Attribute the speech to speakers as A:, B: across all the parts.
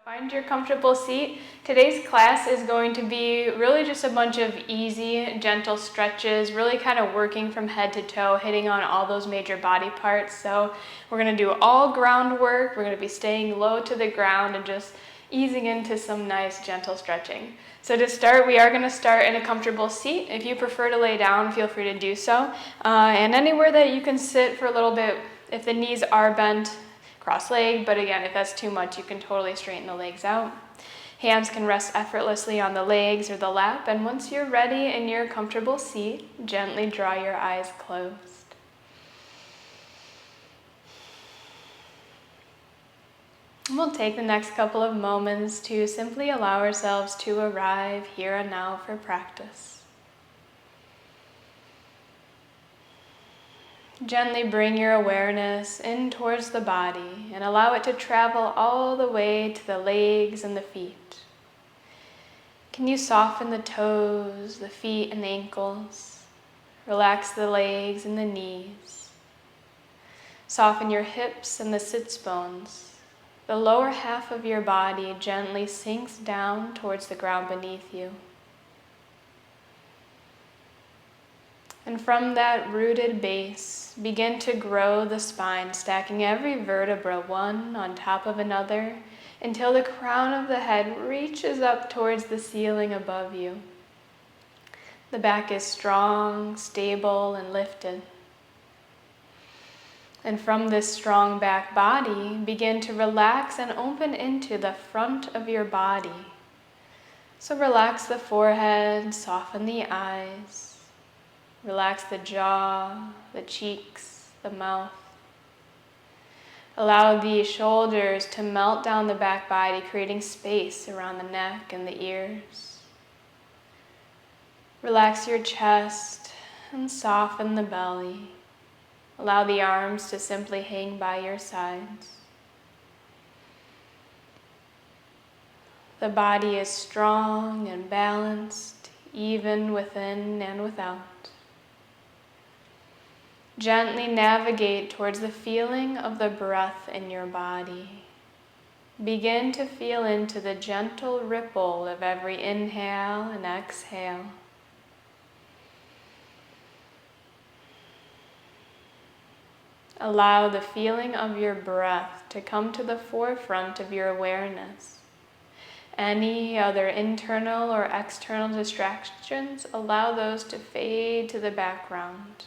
A: Find your comfortable seat. Today's class is going to be really just a bunch of easy, gentle stretches, really kind of working from head to toe, hitting on all those major body parts. So we're going to do all groundwork. We're going to be staying low to the ground and just easing into some nice, gentle stretching. So to start, we are going to start in a comfortable seat. If you prefer to lay down, feel free to do so. And anywhere that you can sit for a little bit, if the knees are bent, cross-legged, but again, if that's too much, you can totally straighten the legs out. Hands can rest effortlessly on the legs or the lap, and once you're ready in your comfortable seat, gently draw your eyes closed. And we'll take the next couple of moments to simply allow ourselves to arrive here and now for practice. Gently bring your awareness in towards the body and allow it to travel all the way to the legs and the feet. Can you soften the toes, the feet and the ankles? Relax the legs and the knees. Soften your hips and the sits bones. The lower half of your body gently sinks down towards the ground beneath you. And from that rooted base, begin to grow the spine, stacking every vertebra one on top of another until the crown of the head reaches up towards the ceiling above you. The back is strong, stable, and lifted. And from this strong back body, begin to relax and open into the front of your body. So relax the forehead, soften the eyes. Relax the jaw, the cheeks, the mouth. Allow the shoulders to melt down the back body, creating space around the neck and the ears. Relax your chest and soften the belly. Allow the arms to simply hang by your sides. The body is strong and balanced, even within and without. Gently navigate towards the feeling of the breath in your body. Begin to feel into the gentle ripple of every inhale and exhale. Allow the feeling of your breath to come to the forefront of your awareness. Any other internal or external distractions, allow those to fade to the background.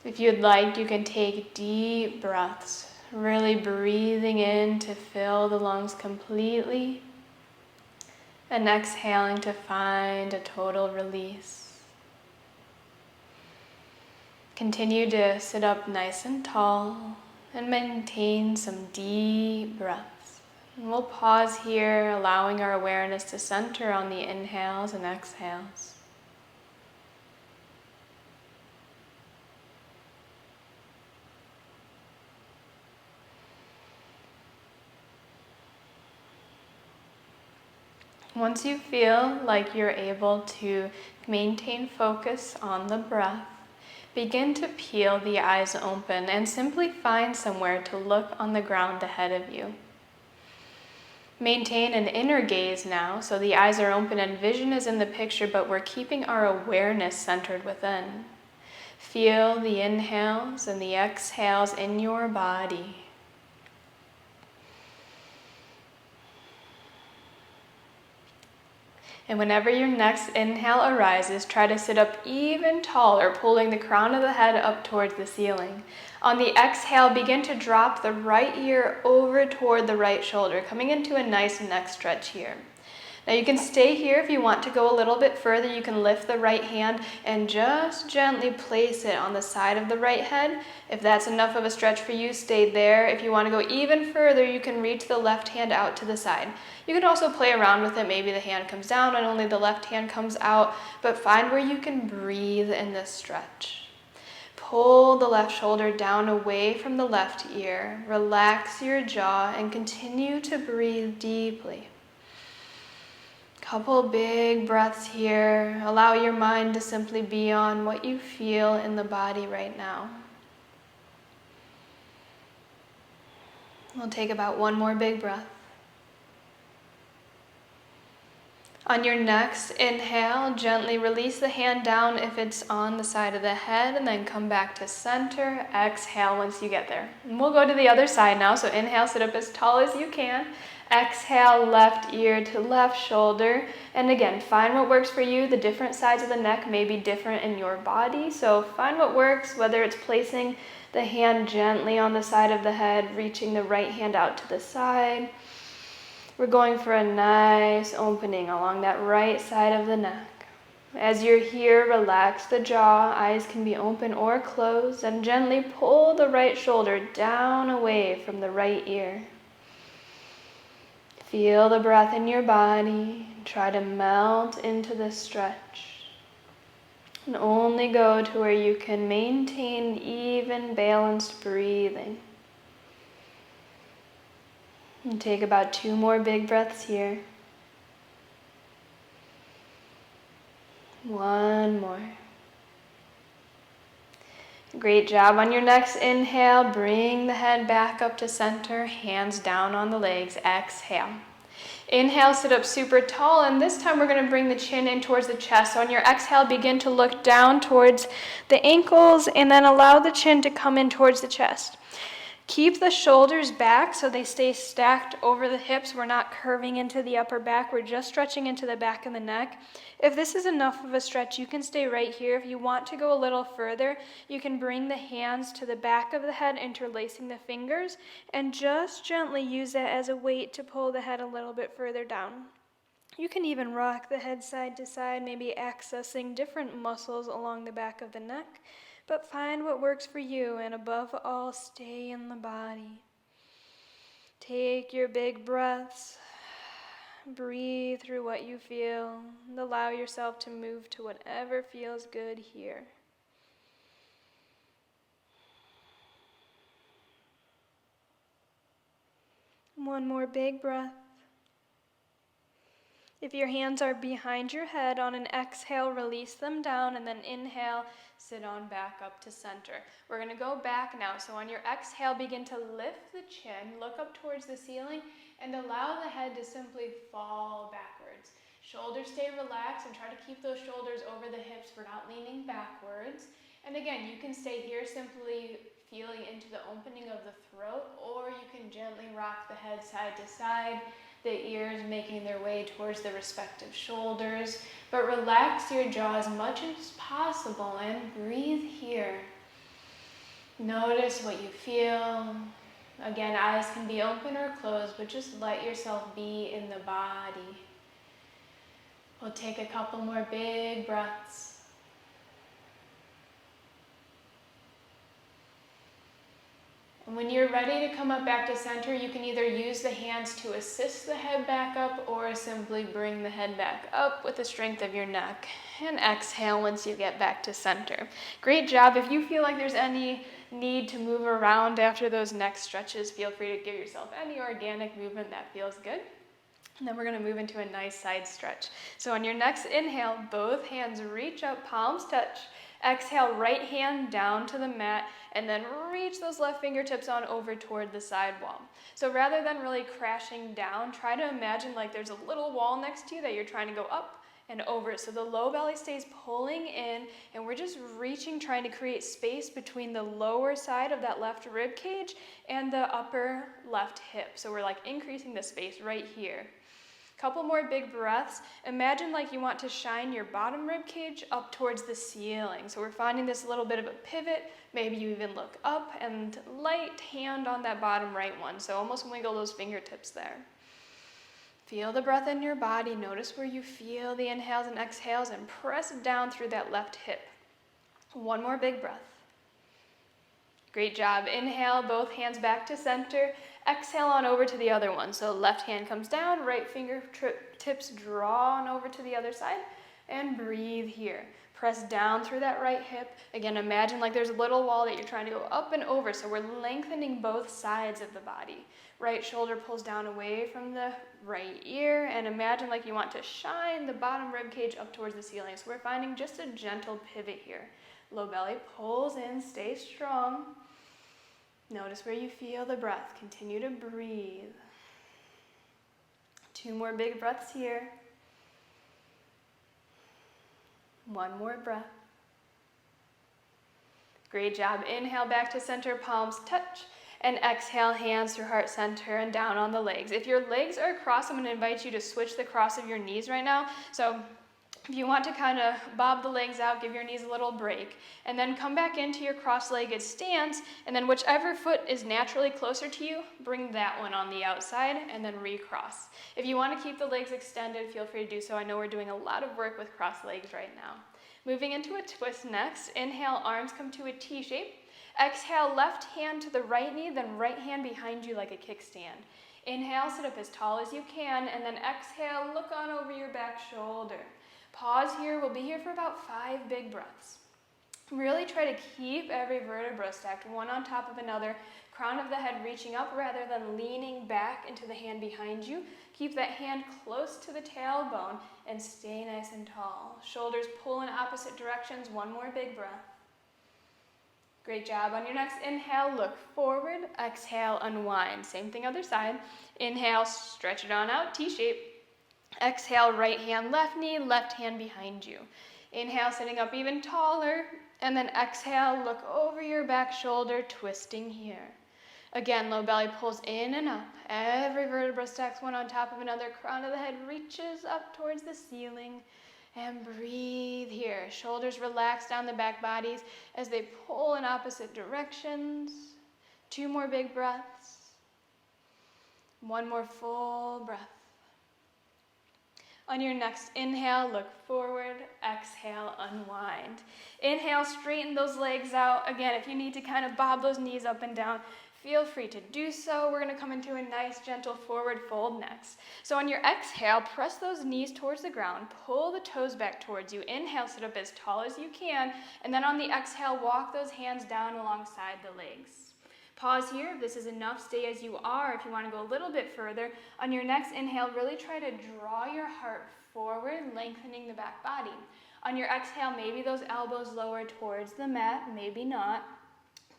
A: If you'd like, you can take deep breaths, really breathing in to fill the lungs completely, and exhaling to find a total release. Continue to sit up nice and tall and maintain some deep breaths. And we'll pause here, allowing our awareness to center on the inhales and exhales. Once you feel like you're able to maintain focus on the breath, begin to peel the eyes open and simply find somewhere to look on the ground ahead of you. Maintain an inner gaze now, so the eyes are open and vision is in the picture, but we're keeping our awareness centered within. Feel the inhales and the exhales in your body. And whenever your next inhale arises, try to sit up even taller, pulling the crown of the head up towards the ceiling. On the exhale, begin to drop the right ear over toward the right shoulder, coming into a nice neck stretch here. Now you can stay here if you want to go a little bit further. You can lift the right hand and just gently place it on the side of the right head. If that's enough of a stretch for you, stay there. If you want to go even further, you can reach the left hand out to the side. You can also play around with it. Maybe the hand comes down and only the left hand comes out, but find where you can breathe in this stretch. Pull the left shoulder down away from the left ear. Relax your jaw and continue to breathe deeply. Couple big breaths here. Allow your mind to simply be on what you feel in the body right now. We'll take about one more big breath. On your next inhale, gently release the hand down if it's on the side of the head, and then come back to center. Exhale once you get there. And we'll go to the other side now, so inhale, sit up as tall as you can. Exhale, left ear to left shoulder. And again, find what works for you. The different sides of the neck may be different in your body, so find what works, whether it's placing the hand gently on the side of the head, reaching the right hand out to the side. We're going for a nice opening along that right side of the neck. As you're here, relax the jaw. Eyes can be open or closed, and gently pull the right shoulder down away from the right ear. Feel the breath in your body. Try to melt into the stretch. And only go to where you can maintain even, balanced breathing. And take about 2 more big breaths here. 1 more. Great job. On your next inhale, bring the head back up to center, hands down on the legs. Exhale. Inhale, sit up super tall, and this time we're going to bring the chin in towards the chest. So on your exhale, begin to look down towards the ankles, and then allow the chin to come in towards the chest. Keep the shoulders back so they stay stacked over the hips. We're not curving into the upper back. We're just stretching into the back of the neck. If this is enough of a stretch, you can stay right here. If you want to go a little further, you can bring the hands to the back of the head, interlacing the fingers, and just gently use that as a weight to pull the head a little bit further down. You can even rock the head side to side, maybe accessing different muscles along the back of the neck. But find what works for you, and above all, stay in the body. Take your big breaths. Breathe through what you feel, and allow yourself to move to whatever feels good here. One more big breath. If your hands are behind your head, on an exhale, release them down, and then inhale, sit on back up to center. We're going to go back now. So on your exhale, begin to lift the chin, look up towards the ceiling, and allow the head to simply fall backwards. Shoulders stay relaxed, and try to keep those shoulders over the hips. We're not leaning backwards. And again, you can stay here simply feeling into the opening of the throat, or you can gently rock the head side to side, the ears making their way towards the respective shoulders. But relax your jaw as much as possible and breathe here. Notice what you feel. Again, eyes can be open or closed, but just let yourself be in the body. We'll take a couple more big breaths. And when you're ready to come up back to center, you can either use the hands to assist the head back up, or simply bring the head back up with the strength of your neck. And exhale once you get back to center. Great job. If you feel like there's any need to move around after those neck stretches, feel free to give yourself any organic movement that feels good. And then we're going to move into a nice side stretch. So on your next inhale, both hands reach up, palms touch. Exhale, right hand down to the mat, and then reach those left fingertips on over toward the side wall. So rather than really crashing down, try to imagine like there's a little wall next to you that you're trying to go up and over. So the low belly stays pulling in, and we're just reaching, trying to create space between the lower side of that left rib cage and the upper left hip. So we're like increasing the space right here. Couple more big breaths. Imagine like you want to shine your bottom rib cage up towards the ceiling. So we're finding this little bit of a pivot. Maybe you even look up and light hand on that bottom right one. So almost wiggle those fingertips there. Feel the breath in your body. Notice where you feel the inhales and exhales, and press down through that left hip. One more big breath. Great job. Inhale, both hands back to center. Exhale on over to the other one. So left hand comes down, right fingertips draw on over to the other side, and breathe here. Press down through that right hip. Again, imagine like there's a little wall that you're trying to go up and over. So we're lengthening both sides of the body. Right shoulder pulls down away from the right ear, and imagine like you want to shine the bottom rib cage up towards the ceiling. So we're finding just a gentle pivot here. Low belly pulls in, stay strong. Notice where you feel the breath. Continue to breathe. 2 more big breaths here. 1 more breath. Great job. Inhale back to center, palms touch. And exhale, hands through heart center and down on the legs. If your legs are crossed, I'm going to invite you to switch the cross of your knees right now. So if you want to kind of bob the legs out, give your knees a little break, and then come back into your cross-legged stance, and then whichever foot is naturally closer to you, bring that one on the outside, and then recross. If you want to keep the legs extended, feel free to do so. I know we're doing a lot of work with cross legs right now. Moving into a twist next. Inhale, arms come to a T shape. Exhale, left hand to the right knee, then right hand behind you like a kickstand. Inhale, sit up as tall as you can, and then exhale, look on over your back shoulder. Pause here. We'll be here for about 5 big breaths. Really try to keep every vertebra stacked one on top of another, crown of the head reaching up rather than leaning back into the hand behind you. Keep that hand close to the tailbone and stay nice and tall. Shoulders pull in opposite directions. 1 more big breath. Great job. On your next inhale, look forward. Exhale, unwind. Same thing other side. Inhale, stretch it on out, T-shape. Exhale, right hand, left knee, left hand behind you. Inhale, sitting up even taller. And then exhale, look over your back shoulder, twisting here. Again, low belly pulls in and up. Every vertebra stacks one on top of another. Crown of the head reaches up towards the ceiling. And breathe here. Shoulders relax down the back bodies as they pull in opposite directions. 2 more big breaths. 1 more full breath. On your next inhale, look forward. Exhale, unwind. Inhale, straighten those legs out. Again, if you need to kind of bob those knees up and down, feel free to do so. We're going to come into a nice, gentle forward fold next. So on your exhale, press those knees towards the ground. Pull the toes back towards you. Inhale, sit up as tall as you can. And then on the exhale, walk those hands down alongside the legs. Pause here. If this is enough, stay as you are. If you want to go a little bit further, on your next inhale, really try to draw your heart forward, lengthening the back body. On your exhale, maybe those elbows lower towards the mat, maybe not.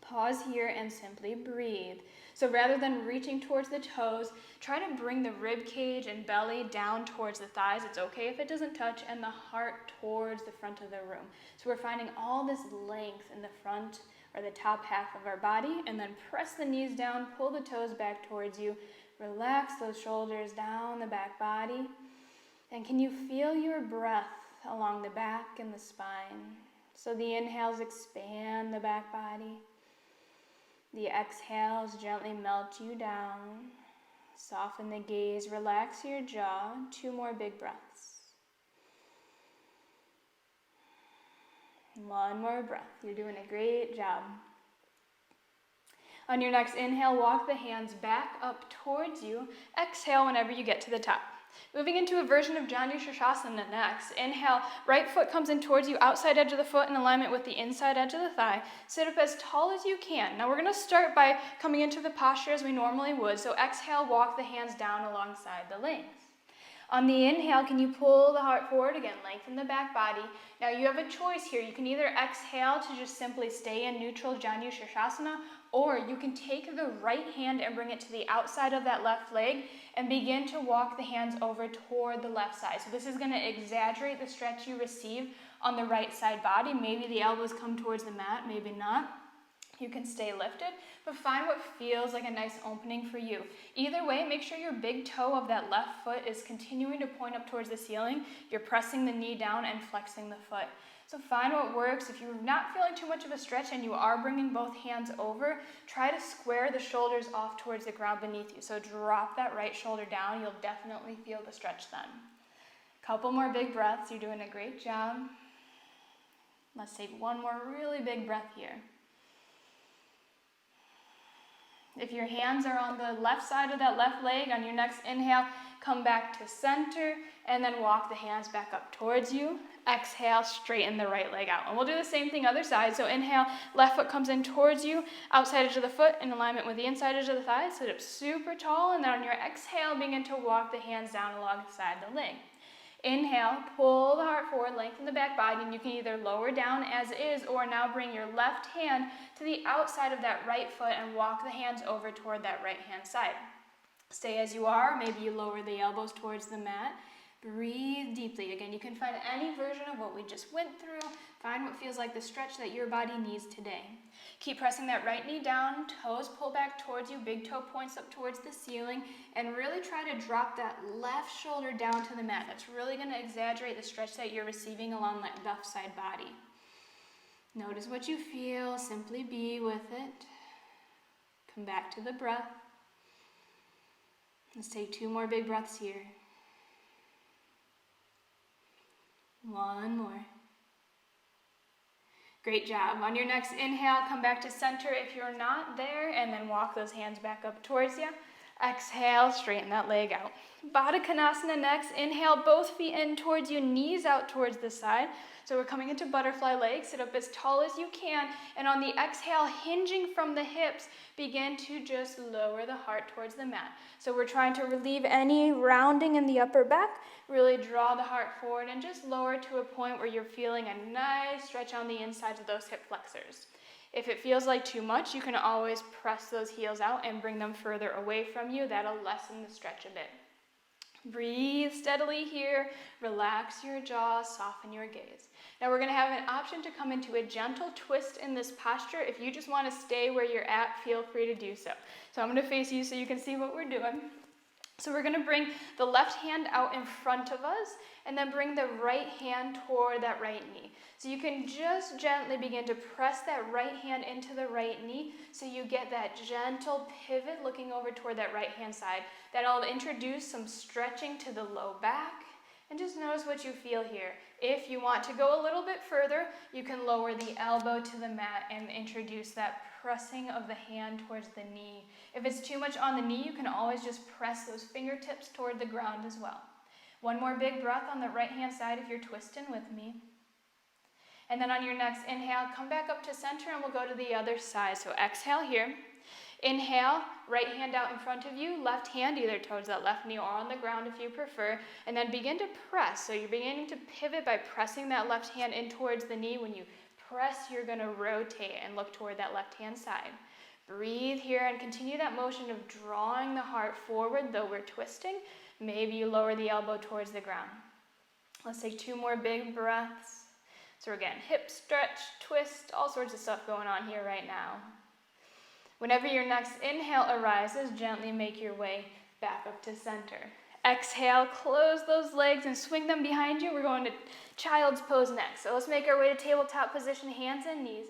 A: Pause here and simply breathe. So rather than reaching towards the toes, try to bring the rib cage and belly down towards the thighs. It's okay if it doesn't touch, and the heart towards the front of the room. So we're finding all this length in the front or the top half of our body, and then press the knees down, pull the toes back towards you, relax those shoulders down the back body. And can you feel your breath along the back and the spine? So the inhales expand the back body. The exhales gently melt you down. Soften the gaze, relax your jaw. 2 more big breaths. 1 more breath. You're doing a great job. On your next inhale, walk the hands back up towards you. Exhale whenever you get to the top. Moving into a version of Janu Sirsasana next. Inhale, right foot comes in towards you, outside edge of the foot in alignment with the inside edge of the thigh. Sit up as tall as you can. Now we're going to start by coming into the posture as we normally would. So exhale, walk the hands down alongside the legs. On the inhale, can you pull the heart forward again, lengthen the back body. Now you have a choice here. You can either exhale to just simply stay in neutral Janu Sirsasana, or you can take the right hand and bring it to the outside of that left leg and begin to walk the hands over toward the left side. So this is going to exaggerate the stretch you receive on the right side body. Maybe the elbows come towards the mat, maybe not. You can stay lifted, but find what feels like a nice opening for you. Either way, make sure your big toe of that left foot is continuing to point up towards the ceiling. You're pressing the knee down and flexing the foot. So find what works. If you're not feeling too much of a stretch and you are bringing both hands over, try to square the shoulders off towards the ground beneath you. So drop that right shoulder down. You'll definitely feel the stretch then. Couple more big breaths. You're doing a great job. Let's take 1 more really big breath here. If your hands are on the left side of that left leg, on your next inhale, come back to center and then walk the hands back up towards you. Exhale, straighten the right leg out. And we'll do the same thing other side. So inhale, left foot comes in towards you, outside edge of the foot in alignment with the inside edge of the thigh. Sit up super tall, and then on your exhale, begin to walk the hands down alongside the leg. Inhale, pull the heart forward, lengthen the back body, and you can either lower down as is or now bring your left hand to the outside of that right foot and walk the hands over toward that right hand side. Stay as you are. Maybe you lower the elbows towards the mat. Breathe deeply. Again, you can find any version of what we just went through. Find what feels like the stretch that your body needs today. Keep pressing that right knee down, toes pull back towards you, big toe points up towards the ceiling, and really try to drop that left shoulder down to the mat. That's really going to exaggerate the stretch that you're receiving along that left side body. Notice what you feel. Simply be with it. Come back to the breath. Let's take 2 more big breaths here. 1 more. Great job. On your next inhale, come back to center if you're not there, and then walk those hands back up towards you. Exhale, straighten that leg out. Baddha Konasana next. Inhale, both feet in towards you, knees out towards the side. So we're coming into butterfly legs. Sit up as tall as you can. And on the exhale, hinging from the hips, begin to just lower the heart towards the mat. So we're trying to relieve any rounding in the upper back. Really draw the heart forward and just lower to a point where you're feeling a nice stretch on the insides of those hip flexors. If it feels like too much, you can always press those heels out and bring them further away from you. That'll lessen the stretch a bit. Breathe steadily here. Relax your jaw, soften your gaze. Now we're going to have an option to come into a gentle twist in this posture. If you just want to stay where you're at, feel free to do so. So I'm going to face you so you can see what we're doing. So we're going to bring the left hand out in front of us and then bring the right hand toward that right knee. So you can just gently begin to press that right hand into the right knee so you get that gentle pivot looking over toward that right hand side. That'll introduce some stretching to the low back. And just notice what you feel here. If you want to go a little bit further, you can lower the elbow to the mat and introduce that pressing of the hand towards the knee. If it's too much on the knee, you can always just press those fingertips toward the ground as well. 1 more big breath on the right hand side if you're twisting with me. And then on your next inhale, come back up to center and we'll go to the other side. So exhale here. Inhale, right hand out in front of you, left hand either towards that left knee or on the ground if you prefer, and then begin to press. So you're beginning to pivot by pressing that left hand in towards the knee. When you press, you're going to rotate and look toward that left hand side. Breathe here and continue that motion of drawing the heart forward, though we're twisting. Maybe you lower the elbow towards the ground. Let's take 2 more big breaths. So again, hip stretch, twist, all sorts of stuff going on here right now. Whenever your next inhale arises, gently make your way back up to center. Exhale, close those legs and swing them behind you. We're going to child's pose next. So let's make our way to tabletop position, hands and knees.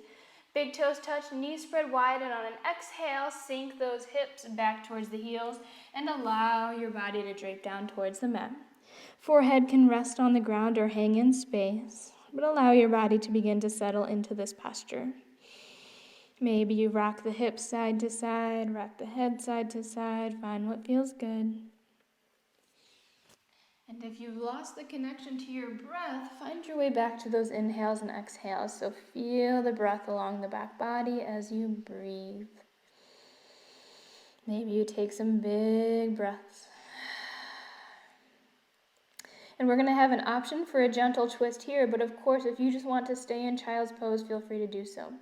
A: Big toes touch, knees spread wide, and on an exhale, sink those hips back towards the heels and allow your body to drape down towards the mat. Forehead can rest on the ground or hang in space, but allow your body to begin to settle into this posture. Maybe you rock the hips side to side, rock the head side to side, find what feels good. And if you've lost the connection to your breath, find your way back to those inhales and exhales. So feel the breath along the back body as you breathe. Maybe you take some big breaths. And we're going to have an option for a gentle twist here, but of course, if you just want to stay in child's pose, feel free to do so.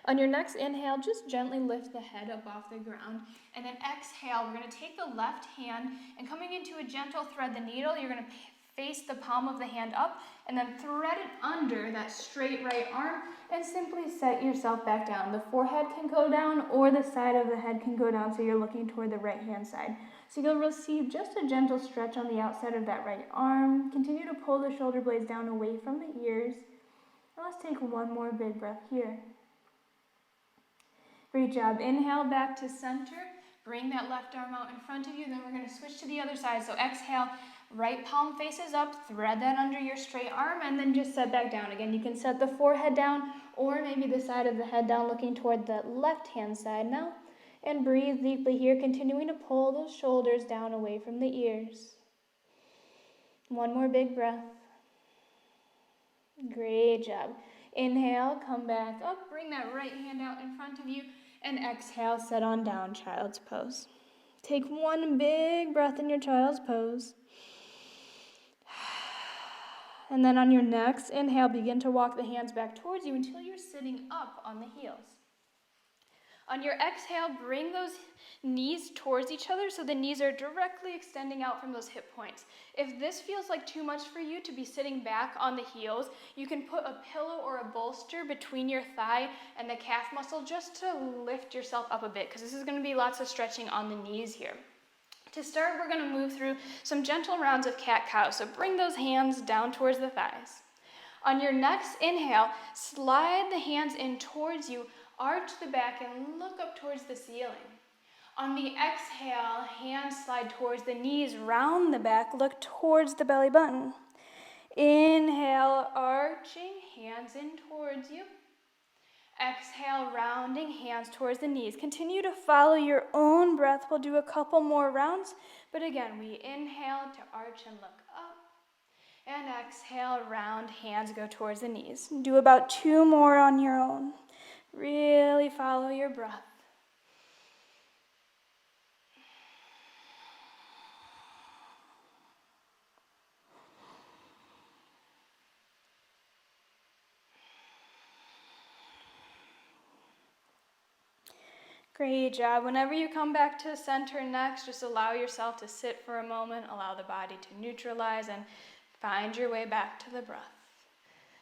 A: On your next inhale, just gently lift the head up off the ground. And then exhale, we're going to take the left hand and coming into a gentle thread the needle, you're going to face the palm of the hand up and then thread it under that straight right arm and simply set yourself back down. The forehead can go down or the side of the head can go down so you're looking toward the right hand side. So you'll receive just a gentle stretch on the outside of that right arm. Continue to pull the shoulder blades down away from the ears. And let's take 1 more big breath here. Great job. Inhale back to center. Bring that left arm out in front of you. Then we're going to switch to the other side. So exhale, right palm faces up. Thread that under your straight arm and then just set back down. Again, you can set the forehead down or maybe the side of the head down looking toward the left-hand side now. And breathe deeply here, continuing to pull those shoulders down away from the ears. 1 more big breath. Great job. Inhale, come back up. Bring that right hand out in front of you. And exhale, set on down, child's pose. Take 1 big breath in your child's pose. And then on your next inhale, begin to walk the hands back towards you until you're sitting up on the heels. On your exhale, bring those knees towards each other so the knees are directly extending out from those hip points. If this feels like too much for you to be sitting back on the heels, you can put a pillow or a bolster between your thigh and the calf muscle just to lift yourself up a bit, because this is going to be lots of stretching on the knees here. To start, we're going to move through some gentle rounds of cat-cow, so bring those hands down towards the thighs. On your next inhale, slide the hands in towards you, arch the back, and look up towards the ceiling. On the exhale, hands slide towards the knees, round the back, look towards the belly button. Inhale, arching, hands in towards you. Exhale, rounding, hands towards the knees. Continue to follow your own breath. We'll do a couple more rounds, but again, we inhale to arch and look up. And exhale, round, hands go towards the knees. Do about 2 more on your own. Really follow your breath. Great job. Whenever you come back to center next, just allow yourself to sit for a moment, allow the body to neutralize, and find your way back to the breath.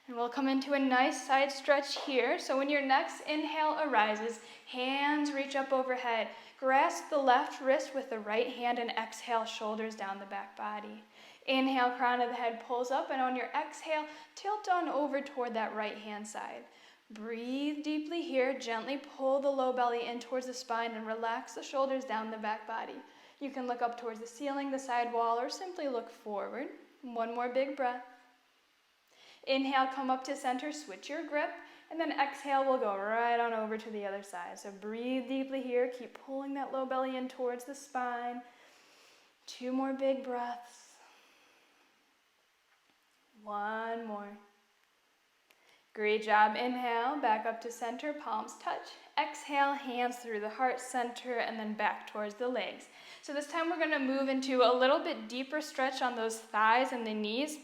A: And we'll come into a nice side stretch here. So when your next inhale arises, hands reach up overhead. Grasp the left wrist with the right hand and exhale, shoulders down the back body. Inhale, crown of the head pulls up, and on your exhale, tilt on over toward that right hand side. Breathe deeply here, gently pull the low belly in towards the spine and relax the shoulders down the back body. You can look up towards the ceiling, the side wall, or simply look forward. One more big breath. Inhale, come up to center, switch your grip, and then exhale, we'll go right on over to the other side. So breathe deeply here, keep pulling that low belly in towards the spine. 2 more big breaths. 1 more. Great job. Inhale, back up to center, palms touch. Exhale, hands through the heart center and then back towards the legs. So this time we're going to move into a little bit deeper stretch on those thighs and the knees.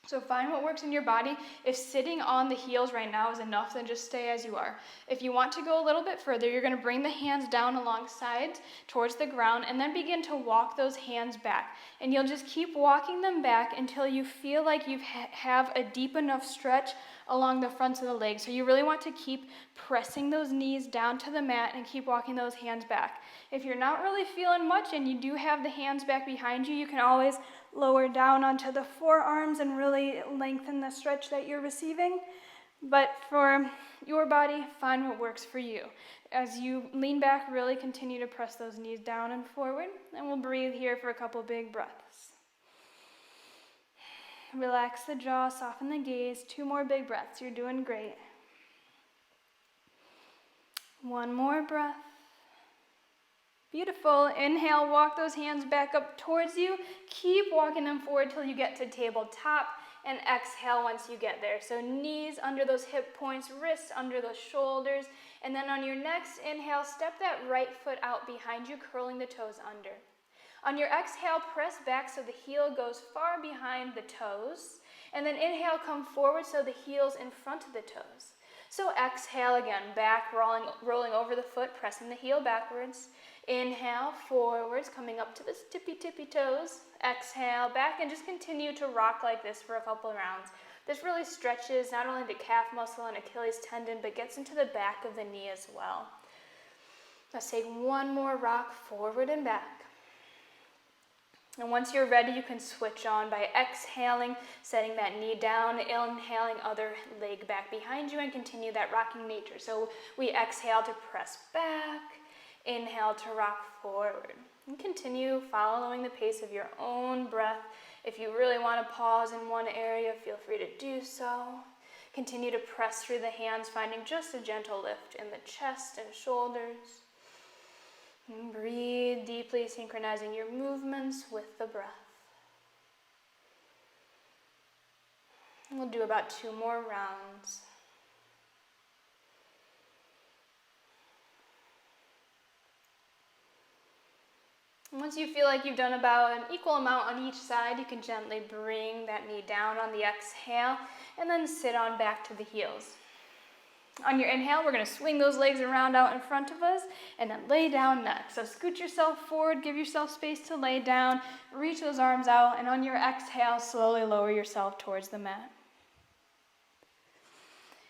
A: So find what works in your body. If sitting on the heels right now is enough, then just stay as you are. If you want to go a little bit further, you're going to bring the hands down alongside towards the ground and then begin to walk those hands back. And you'll just keep walking them back until you feel like you have a deep enough stretch along the fronts of the legs. So you really want to keep pressing those knees down to the mat and keep walking those hands back. If you're not really feeling much and you do have the hands back behind you, you can always lower down onto the forearms and really lengthen the stretch that you're receiving. But for your body, find what works for you. As you lean back, really continue to press those knees down and forward, and we'll breathe here for a couple big breaths. Relax the jaw, soften the gaze. 2 more big breaths. You're doing great. 1 more breath. Beautiful. Inhale, walk those hands back up towards you. Keep walking them forward till you get to tabletop, and exhale once you get there. So knees under those hip points, wrists under those shoulders, and then on your next inhale, step that right foot out behind you, curling the toes under. On your exhale, press back so the heel goes far behind the toes, and then inhale, come forward so the heel's in front of the toes. So exhale again, back, rolling over the foot, pressing the heel backwards. Inhale, forwards, coming up to the tippy toes. Exhale, back, and just continue to rock like this for a couple rounds. This really stretches not only the calf muscle and Achilles tendon, but gets into the back of the knee as well. Let's take 1 more rock forward and back. And once you're ready, you can switch on by exhaling, setting that knee down, inhaling other leg back behind you, and continue that rocking nature. So we exhale to press back, inhale to rock forward. And continue following the pace of your own breath. If you really want to pause in one area, feel free to do so. Continue to press through the hands, finding just a gentle lift in the chest and shoulders. And breathe deeply, synchronizing your movements with the breath. And we'll do about 2 more rounds. Once you feel like you've done about an equal amount on each side, you can gently bring that knee down on the exhale and then sit on back to the heels. On your inhale, we're going to swing those legs around out in front of us and then lay down next. So scoot yourself forward, give yourself space to lay down, reach those arms out, and on your exhale, slowly lower yourself towards the mat.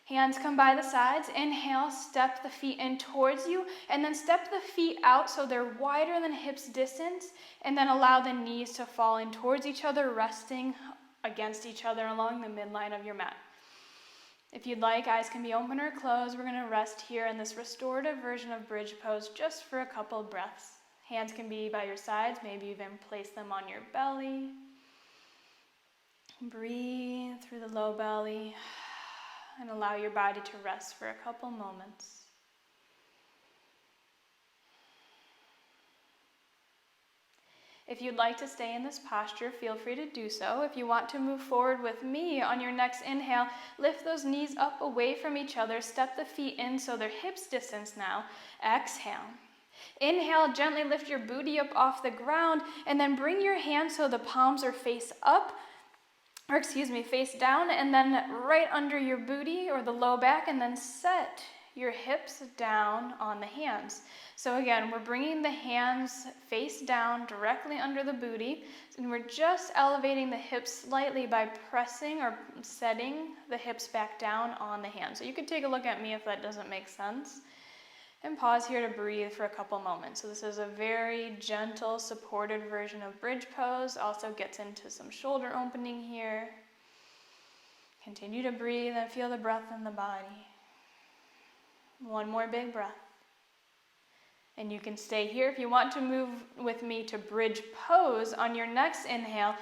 A: Hands come by the sides. Inhale, step the feet in towards you, and then step the feet out so they're wider than hips distance, and then allow the knees to fall in towards each other, resting against each other along the midline of your mat. If you'd like, eyes can be open or closed. We're going to rest here in this restorative version of bridge pose just for a couple breaths. Hands can be by your sides, maybe even place them on your belly. Breathe through the low belly and allow your body to rest for a couple moments. If you'd like to stay in this posture, feel free to do so. If you want to move forward with me on your next inhale, lift those knees up away from each other. Step the feet in so they're hips distance now. Exhale. Inhale, gently lift your booty up off the ground, and then bring your hands so the palms are face down, and then right under your booty or the low back, and then set your hips down on the hands. So again, we're bringing the hands face down directly under the booty, and we're just elevating the hips slightly by pressing or setting the hips back down on the hands. So you could take a look at me if that doesn't make sense. And pause here to breathe for a couple moments. So this is a very gentle, supported version of bridge pose. Also gets into some shoulder opening here. Continue to breathe and feel the breath in the body. One more big breath. And you can stay here. If you want to move with me to bridge pose on your next inhale,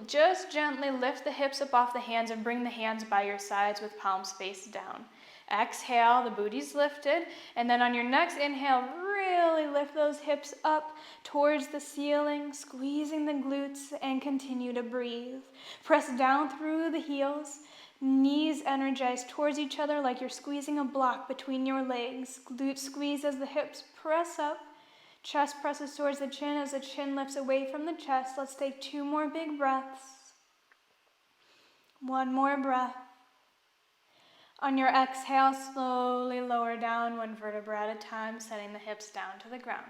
A: just gently lift the hips up off the hands and bring the hands by your sides with palms face down. Exhale, the booty's lifted, and then on your next inhale, really lift those hips up towards the ceiling, squeezing the glutes, and continue to breathe. Press down through the heels. Knees energize towards each other like you're squeezing a block between your legs. Glutes squeeze as the hips press up. Chest presses towards the chin as the chin lifts away from the chest. Let's take 2 more big breaths. 1 more breath. On your exhale, slowly lower down 1 vertebra at a time, setting the hips down to the ground.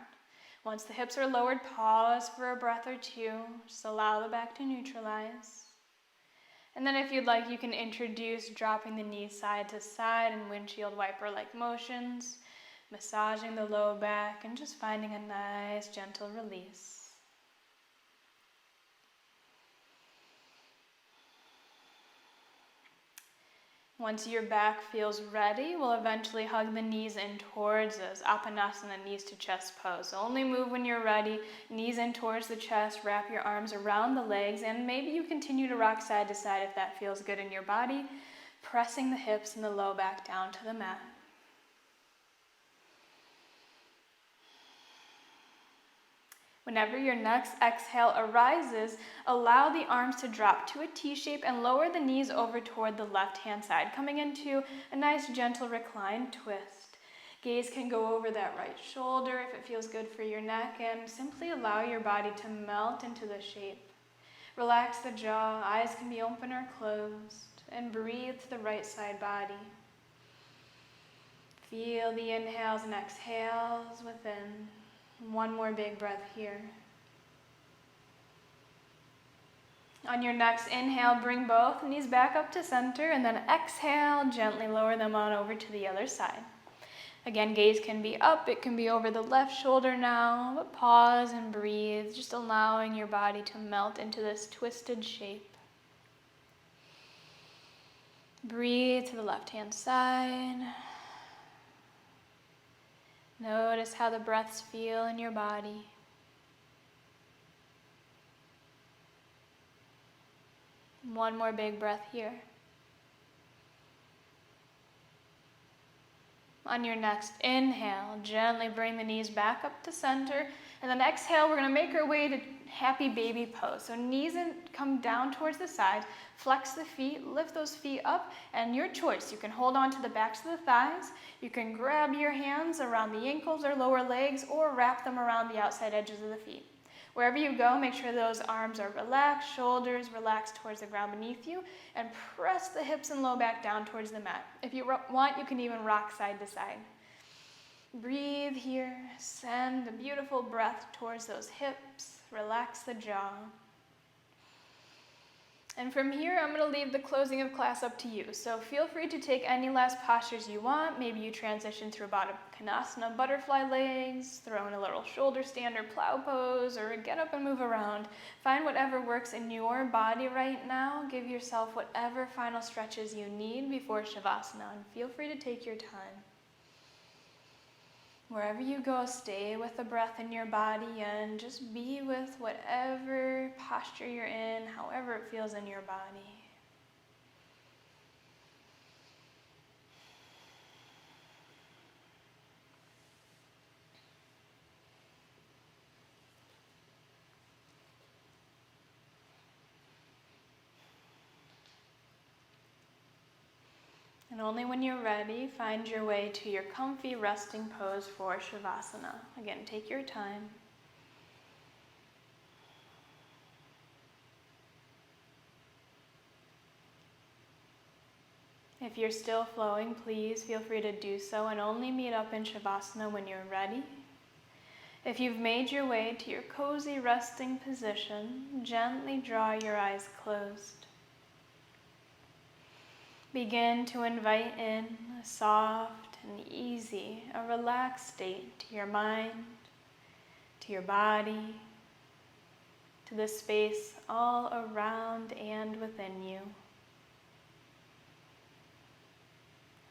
A: Once the hips are lowered, pause for a breath or 2. Just allow the back to neutralize. And then if you'd like, you can introduce dropping the knees side to side in windshield wiper-like motions, massaging the low back, and just finding a nice, gentle release. Once your back feels ready, we'll eventually hug the knees in towards us, Apanasana, knees to chest pose. So only move when you're ready, knees in towards the chest, wrap your arms around the legs, and maybe you continue to rock side to side if that feels good in your body, pressing the hips and the low back down to the mat. Whenever your next exhale arises, allow the arms to drop to a T shape and lower the knees over toward the left-hand side, coming into a nice gentle reclined twist. Gaze can go over that right shoulder if it feels good for your neck, and simply allow your body to melt into the shape. Relax the jaw, eyes can be open or closed, and breathe to the right side body. Feel the inhales and exhales within. 1 more big breath here. On your next inhale, bring both knees back up to center, and then exhale, gently lower them on over to the other side. Again, gaze can be up, it can be over the left shoulder now, but pause and breathe, just allowing your body to melt into this twisted shape. Breathe to the left-hand side. Notice how the breaths feel in your body. One more big breath here. On your next inhale, gently bring the knees back up to center, and then exhale, we're going to make our way to happy baby pose. So knees come down towards the sides, flex the feet, lift those feet up, and your choice. You can hold on to the backs of the thighs, you can grab your hands around the ankles or lower legs, or wrap them around the outside edges of the feet. Wherever you go, make sure those arms are relaxed, shoulders relaxed towards the ground beneath you, and press the hips and low back down towards the mat. If you want, you can even rock side to side. Breathe here, send a beautiful breath towards those hips, relax the jaw. And from here, I'm going to leave the closing of class up to you. So feel free to take any last postures you want. Maybe you transition through Baddha Konasana, butterfly legs, throw in a little shoulder stand or plow pose, or get up and move around. Find whatever works in your body right now. Give yourself whatever final stretches you need before Shavasana, and feel free to take your time. Wherever you go, stay with the breath in your body and just be with whatever posture you're in, however it feels in your body. And only when you're ready, find your way to your comfy resting pose for Shavasana. Again, take your time. If you're still flowing, please feel free to do so and only meet up in Shavasana when you're ready. If you've made your way to your cozy resting position, gently draw your eyes closed. Begin to invite in a soft and easy, a relaxed state to your mind, to your body, to the space all around and within you.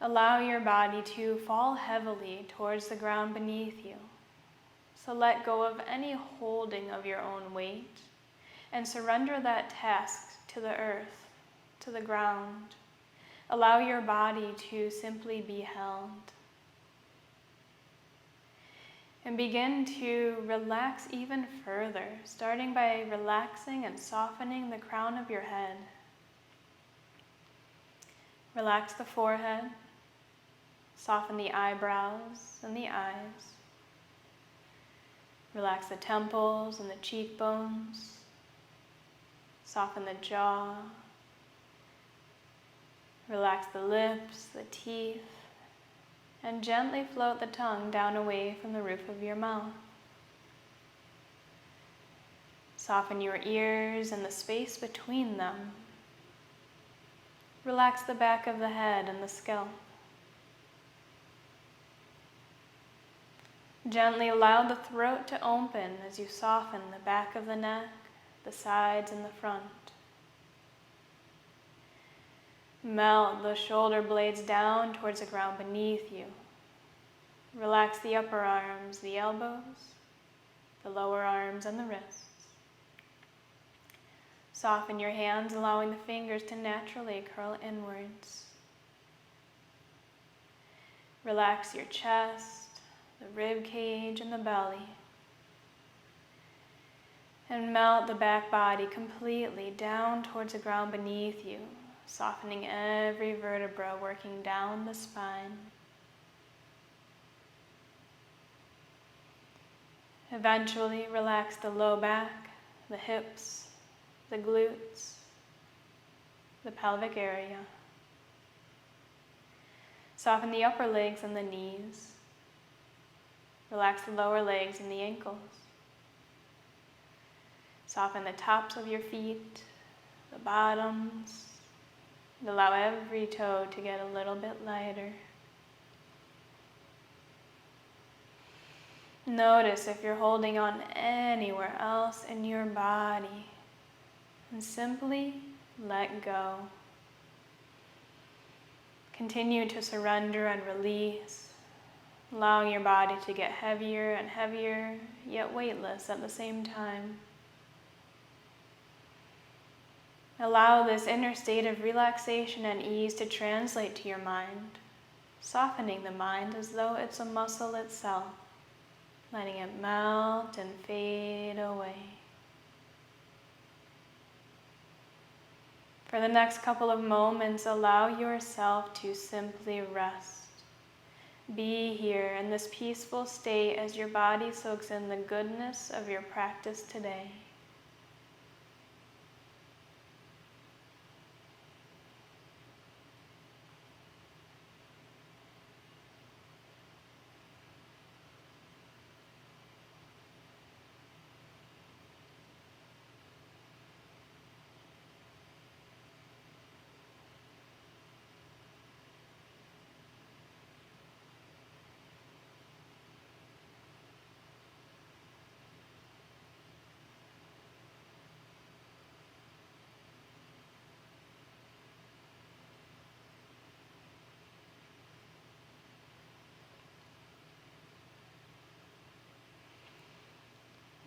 A: Allow your body to fall heavily towards the ground beneath you. So let go of any holding of your own weight and surrender that task to the earth, to the ground. Allow your body to simply be held. And begin to relax even further, starting by relaxing and softening the crown of your head. Relax the forehead, soften the eyebrows and the eyes. Relax the temples and the cheekbones, soften the jaw. Relax the lips, the teeth, and gently float the tongue down away from the roof of your mouth. Soften your ears and the space between them. Relax the back of the head and the scalp. Gently allow the throat to open as you soften the back of the neck, the sides, and the front. Melt the shoulder blades down towards the ground beneath you. Relax the upper arms, the elbows, the lower arms, and the wrists. Soften your hands, allowing the fingers to naturally curl inwards. Relax your chest, the rib cage, and the belly. And melt the back body completely down towards the ground beneath you, softening every vertebra, working down the spine. Eventually, relax the low back, the hips, the glutes, the pelvic area. Soften the upper legs and the knees. Relax the lower legs and the ankles. Soften the tops of your feet, the bottoms. And allow every toe to get a little bit lighter. Notice if you're holding on anywhere else in your body, and simply let go. Continue to surrender and release, allowing your body to get heavier and heavier, yet weightless at the same time. Allow this inner state of relaxation and ease to translate to your mind, softening the mind as though it's a muscle itself, letting it melt and fade away. For the next couple of moments, allow yourself to simply rest. Be here in this peaceful state as your body soaks in the goodness of your practice today.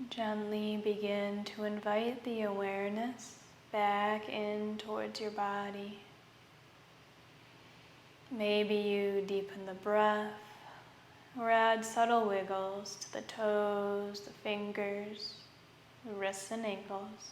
A: Gently begin to invite the awareness back in towards your body. Maybe you deepen the breath or add subtle wiggles to the toes, the fingers, the wrists and ankles.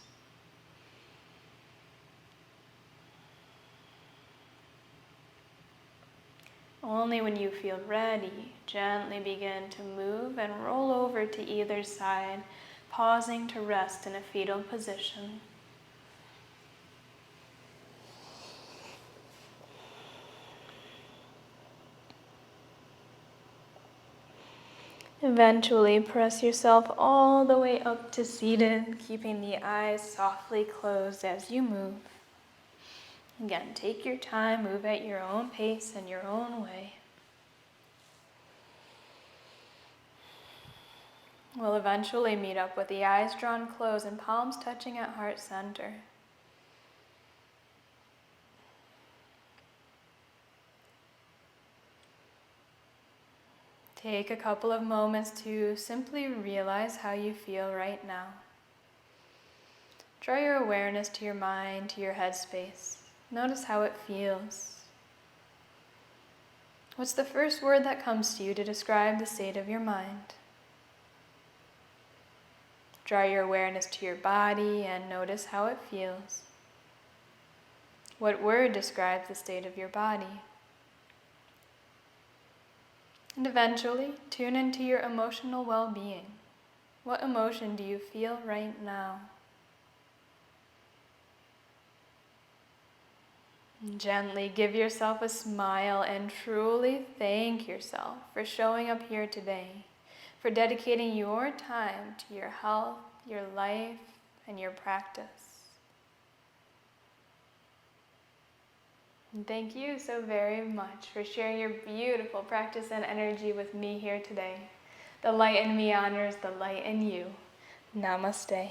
A: Only when you feel ready, gently begin to move and roll over to either side, pausing to rest in a fetal position. Eventually, press yourself all the way up to seated, keeping the eyes softly closed as you move. Again, take your time, move at your own pace and your own way. We'll eventually meet up with the eyes drawn closed and palms touching at heart center. Take a couple of moments to simply realize how you feel right now. Draw your awareness to your mind, to your headspace. Notice how it feels. What's the first word that comes to you to describe the state of your mind? Draw your awareness to your body and notice how it feels. What word describes the state of your body? And eventually, tune into your emotional well-being. What emotion do you feel right now? Gently give yourself a smile and truly thank yourself for showing up here today, for dedicating your time to your health, your life, and your practice. And thank you so very much for sharing your beautiful practice and energy with me here today. The light in me honors the light in you. Namaste.